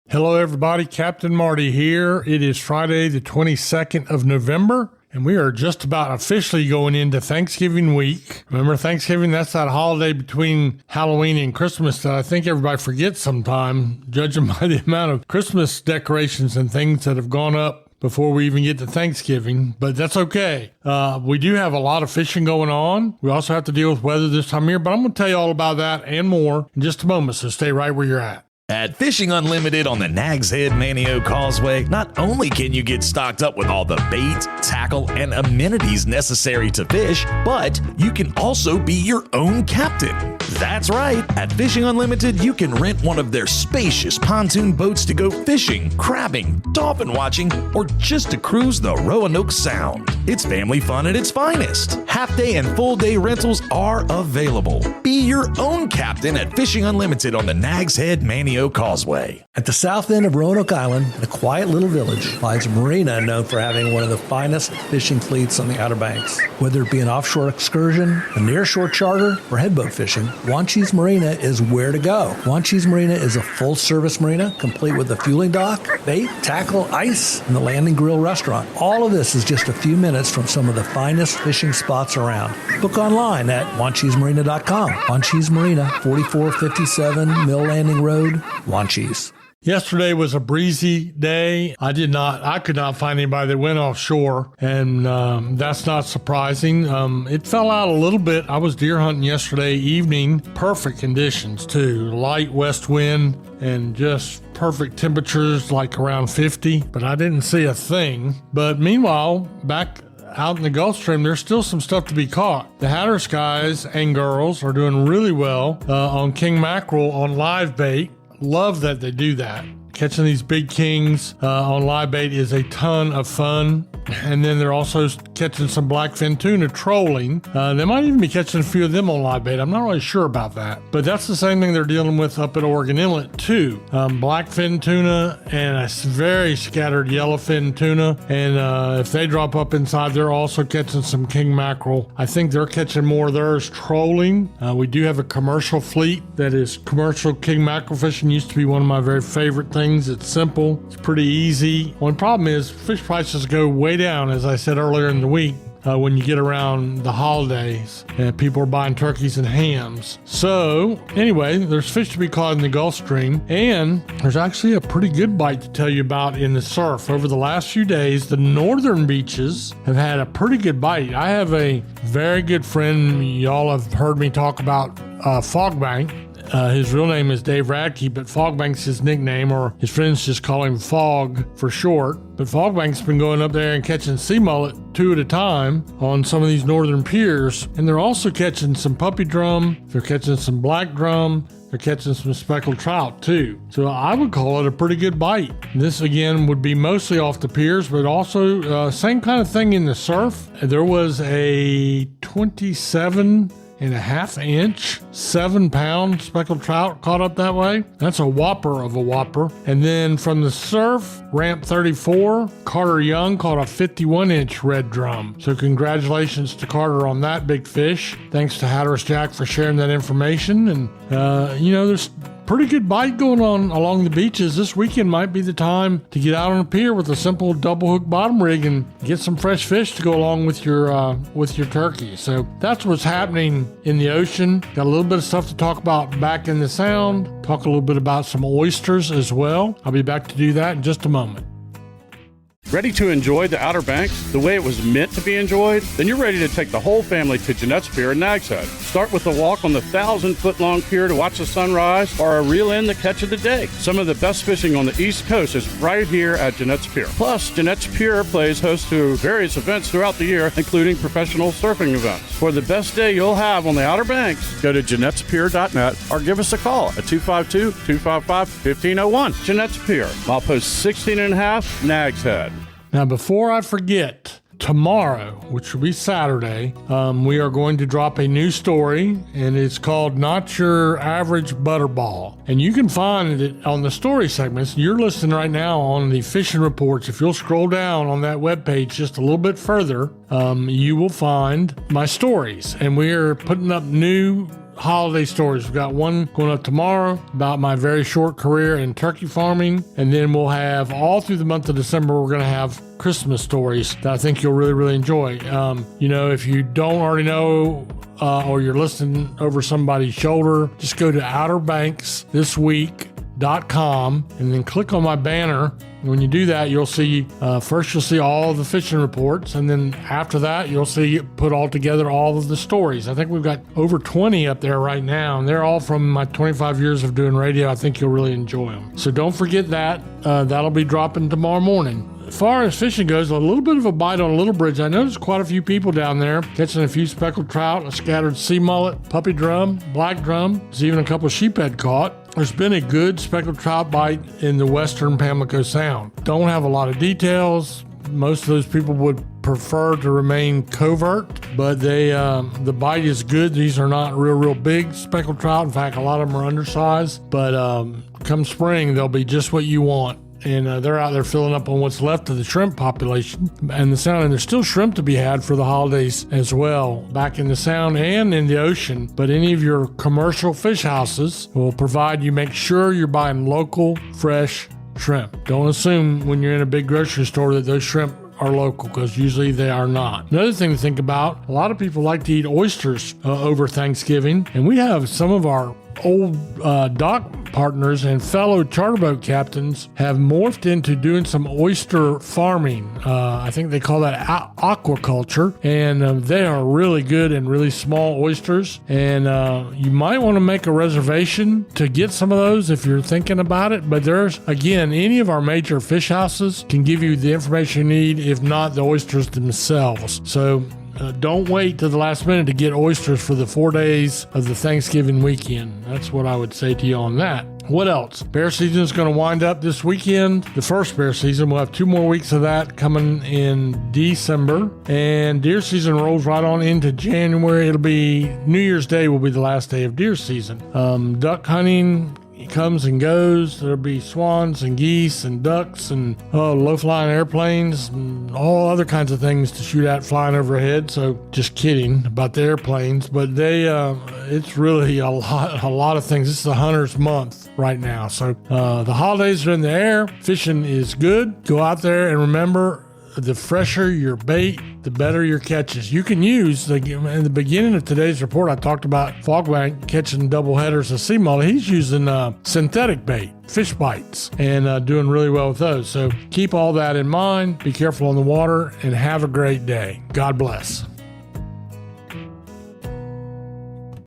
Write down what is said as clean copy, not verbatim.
Hello, everybody. Captain Marty here. It is Friday, the 22nd of November, and we are just about officially going into Thanksgiving week. Remember, Thanksgiving, that's that holiday between Halloween and Christmas that I think everybody forgets sometime, judging by the amount of Christmas decorations and things that have gone up before we even get to Thanksgiving, but that's okay. We do have a lot of fishing going on. We also have to deal with weather this time of year, but I'm going to tell you all about that and more in just a moment, so stay right where you're at. At Fishing Unlimited on the Nags Head Manio Causeway, not only can you get stocked up with all the bait, tackle, and amenities necessary to fish, but you can also be your own captain. That's right. At Fishing Unlimited, you can rent one of their spacious pontoon boats to go fishing, crabbing, dolphin watching, or just to cruise the Roanoke Sound. It's family fun at its finest. Half-day and full-day rentals are available. Be your own captain at Fishing Unlimited on the Nags Head Manio Causeway. At the south end of Roanoke Island, in a quiet little village, lies a marina known for having one of the finest fishing fleets on the Outer Banks. Whether it be an offshore excursion, a nearshore charter, or headboat fishing, Wanchese Marina is where to go. Wanchese Marina is a full-service marina, complete with a fueling dock, bait, tackle, ice, and the landing grill restaurant. All of this is just a few minutes from some of the finest fishing spots around. Book online at wanchesemarina.com. Wanchese Marina, 4457 Mill Landing Road, Wanchese. Yesterday was a breezy day. I could not find anybody that went offshore, and that's not surprising. It fell out a little bit. I was deer hunting yesterday evening. Perfect conditions too. Light west wind and just perfect temperatures, like around 50, but I didn't see a thing. But meanwhile, back out in the Gulf Stream, there's still some stuff to be caught. The Hatteras guys and girls are doing really well on king mackerel on live bait. Love that they do that. Catching these big kings on live bait is a ton of fun. And then they're also catching some blackfin tuna trolling. They might even be catching a few of them on live bait. I'm not really sure about that. But that's the same thing they're dealing with up at Oregon Inlet too. Blackfin tuna and a very scattered yellowfin tuna. And if they drop up inside, they're also catching some king mackerel. I think they're catching more of theirs trolling. We do have a commercial fleet that is commercial king mackerel fishing. Used to be one of my very favorite things. It's simple. It's pretty easy. One problem is fish prices go way down, as I said earlier in the week, when you get around the holidays and people are buying turkeys and hams. So anyway, there's fish to be caught in the Gulf Stream, and there's actually a pretty good bite to tell you about in the surf. Over the last few days, the northern beaches have had a pretty good bite. I have a very good friend, y'all have heard me talk about Fogbank. His real name is Dave Radke, but Fogbank's his nickname, or his friends just call him Fog for short. But Fogbank's been going up there and catching sea mullet 2 at a time on some of these northern piers. And they're also catching some puppy drum, they're catching some black drum, they're catching some speckled trout too. So I would call it a pretty good bite. This again would be mostly off the piers, but also same kind of thing in the surf. There was a 27.5-inch, 7-pound speckled trout caught up that way. That's a whopper of a whopper. And then from the surf, ramp 34, Carter Young caught a 51-inch red drum. So congratulations to Carter on that big fish. Thanks to Hatteras Jack for sharing that information. And, there's pretty good bite going on along the beaches. This weekend might be the time to get out on a pier with a simple double hook bottom rig and get some fresh fish to go along with your turkey. So that's what's happening in the ocean. Got a little bit of stuff to talk about back in the Sound. Talk a little bit about some oysters as well. I'll be back to do that in just a moment. Ready to enjoy the Outer Banks the way it was meant to be enjoyed? Then you're ready to take the whole family to Jeanette's Pier in Nags Head. Start with a walk on the 1,000-foot-long pier to watch the sunrise, or a reel in the catch of the day. Some of the best fishing on the East Coast is right here at Jeanette's Pier. Plus, Jeanette's Pier plays host to various events throughout the year, including professional surfing events. For the best day you'll have on the Outer Banks, go to Jeanette'sPier.net or give us a call at 252-255-1501. Jeanette's Pier, milepost 16.5, Nags Head. Now, before I forget, tomorrow, which will be Saturday, we are going to drop a new story, and it's called Not Your Average Butterball. And you can find it on the story segments. You're listening right now on the fishing reports. If you'll scroll down on that webpage just a little bit further, you will find my stories. And we are putting up new holiday stories. We've got one going up tomorrow about my very short career in turkey farming. And then we'll have all through the month of December, we're going to have Christmas stories that I think you'll really, really enjoy. If you don't already know, or you're listening over somebody's shoulder, just go to outerbanksthisweek.com and then click on my banner. And when you do that, you'll see, first you'll see all of the fishing reports. And then after that, you'll see put all together all of the stories. I think we've got over 20 up there right now. And they're all from my 25 years of doing radio. I think you'll really enjoy them. So don't forget that. That'll be dropping tomorrow morning. As far as fishing goes, a little bit of a bite on Little Bridge. I noticed quite a few people down there catching a few speckled trout, a scattered sea mullet, puppy drum, black drum. There's even a couple of sheephead caught. There's been a good speckled trout bite in the western Pamlico Sound. Don't have a lot of details. Most of those people would prefer to remain covert, but the bite is good. These are not real big speckled trout. In fact, a lot of them are undersized, but come spring, they'll be just what you want. And they're out there filling up on what's left of the shrimp population and the Sound. And there's still shrimp to be had for the holidays as well, back in the Sound and in the ocean. But any of your commercial fish houses will provide you, make sure you're buying local, fresh shrimp. Don't assume when you're in a big grocery store that those shrimp are local, because usually they are not. Another thing to think about, a lot of people like to eat oysters over Thanksgiving. And we have some of our old dock partners and fellow charter boat captains have morphed into doing some oyster farming. I think they call that aquaculture, and they are really good and really small oysters. And you might want to make a reservation to get some of those if you're thinking about it. But there's, again, any of our major fish houses can give you the information you need, if not the oysters themselves. So don't wait to the last minute to get oysters for the 4 days of the Thanksgiving weekend. That's what I would say to you on that. What else? Bear season is going to wind up this weekend. The first bear season. We'll have 2 more weeks of that coming in December. And deer season rolls right on into January. It'll be New Year's Day will be the last day of deer season. Duck hunting comes and goes. There'll be swans and geese and ducks and low-flying airplanes and all other kinds of things to shoot at flying overhead. So just kidding about the airplanes, but it's really a lot of things. This is a hunter's month right now. So the holidays are in the air. Fishing is good. Go out there and remember, the fresher your bait, the better your catches. You can use, in the beginning of today's report, I talked about Fogbank catching double headers of sea mullet. He's using synthetic bait, fish bites, and doing really well with those. So keep all that in mind. Be careful on the water and have a great day. God bless.